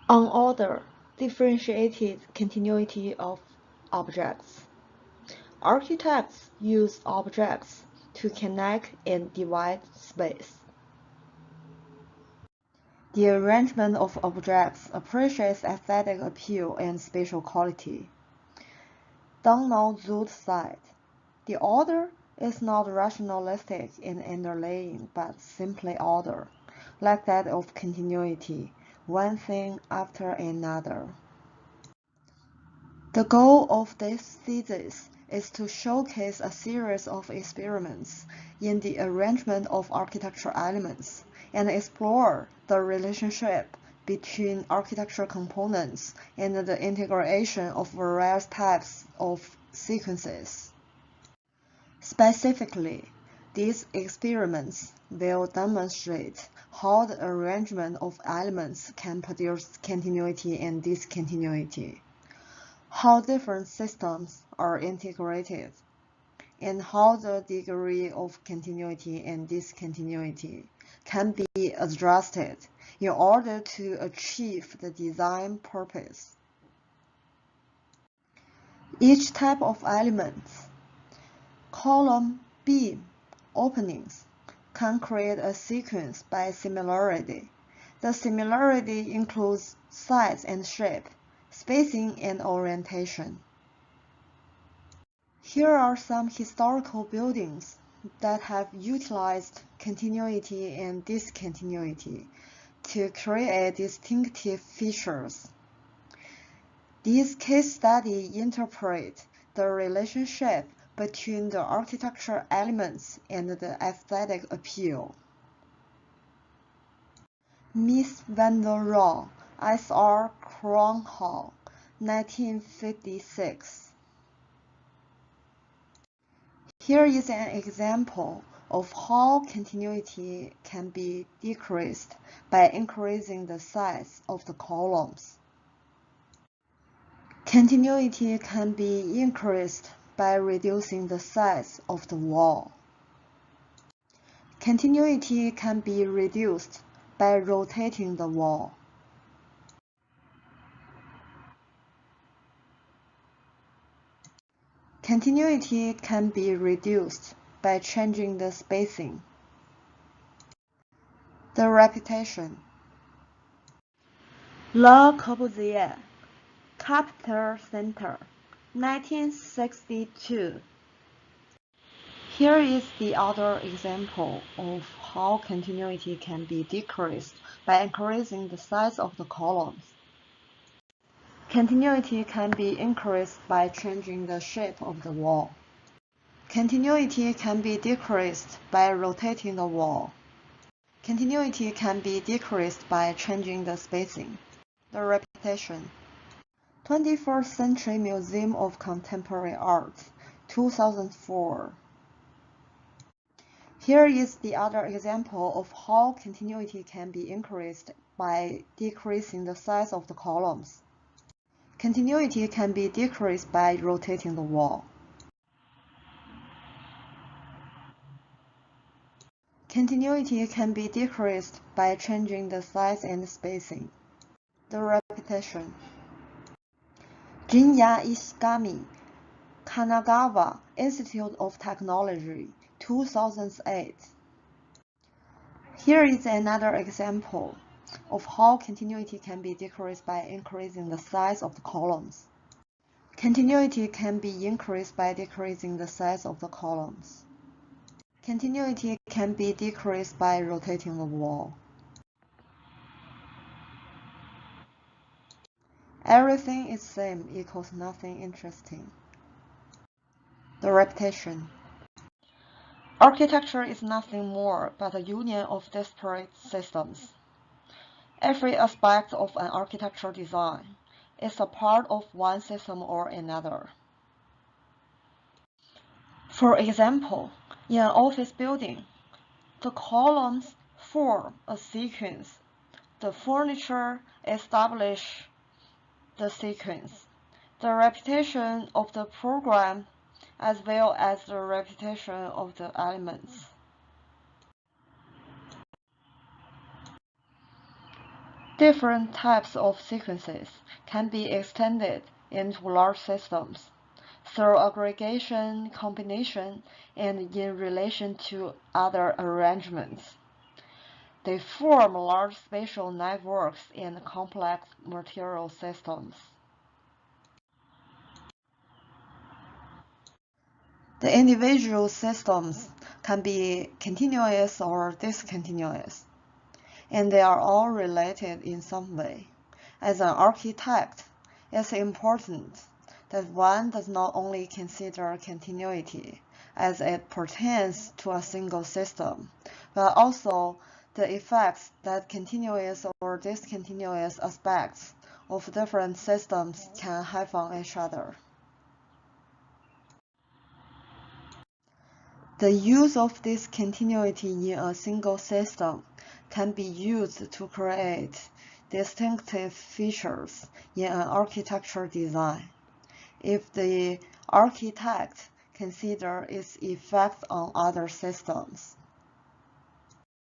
Unordered, differentiated continuity of objects. Architects use objects to connect and divide space. The arrangement of objects appreciates aesthetic appeal and spatial quality. Donald Zoot said, "The order is not rationalistic in underlaying, but simply order, like that of continuity, one thing after another." The goal of this thesis is to showcase a series of experiments in the arrangement of architectural elements and explore the relationship between architectural components and the integration of various types of sequences. Specifically, these experiments will demonstrate how the arrangement of elements can produce continuity and discontinuity, how different systems are integrated, and how the degree of continuity and discontinuity can be adjusted in order to achieve the design purpose. Each type of elements, column, beam, openings, can create a sequence by similarity. The similarity includes size and shape, spacing and orientation. Here are some historical buildings that have utilized continuity and discontinuity to create distinctive features. These case studies interpret the relationship between the architectural elements and the aesthetic appeal. Miss Van der Rohe, S.R. Crown Hall, 1956. Here is an example of how continuity can be decreased by increasing the size of the columns. Continuity can be increased by reducing the size of the wall. Continuity can be reduced by rotating the wall. Continuity can be reduced by changing the spacing. The repetition. Le Corbusier, Capital Center, 1962. Here is the other example of how continuity can be decreased by increasing the size of the columns. Continuity can be increased by changing the shape of the wall. Continuity can be decreased by rotating the wall. Continuity can be decreased by changing the spacing. The repetition. 21st Century Museum of Contemporary Art, 2004. Here is the other example of how continuity can be increased by decreasing the size of the columns. Continuity can be decreased by rotating the wall. Continuity can be decreased by changing the size and spacing. The repetition. Jinya Ishigami, Kanagawa Institute of Technology, 2008. Here is another example of how continuity can be decreased by increasing the size of the columns. Continuity can be increased by decreasing the size of the columns. Continuity can be decreased by rotating the wall. Everything is same equals nothing interesting. The repetition. Architecture is nothing more but a union of disparate systems. Every aspect of an architectural design is a part of one system or another. For example, in an office building, the columns form a sequence. The furniture establishes the sequence. The repetition of the program as well as the repetition of the elements. Different types of sequences can be extended into large systems through aggregation, combination, and in relation to other arrangements. They form large spatial networks and complex material systems. The individual systems can be continuous or discontinuous, and they are all related in some way. As an architect, it's important that one does not only consider continuity as it pertains to a single system, but also the effects that continuous or discontinuous aspects of different systems can have on each other. The use of discontinuity in a single system can be used to create distinctive features in an architecture design. If the architect considers its effects on other systems.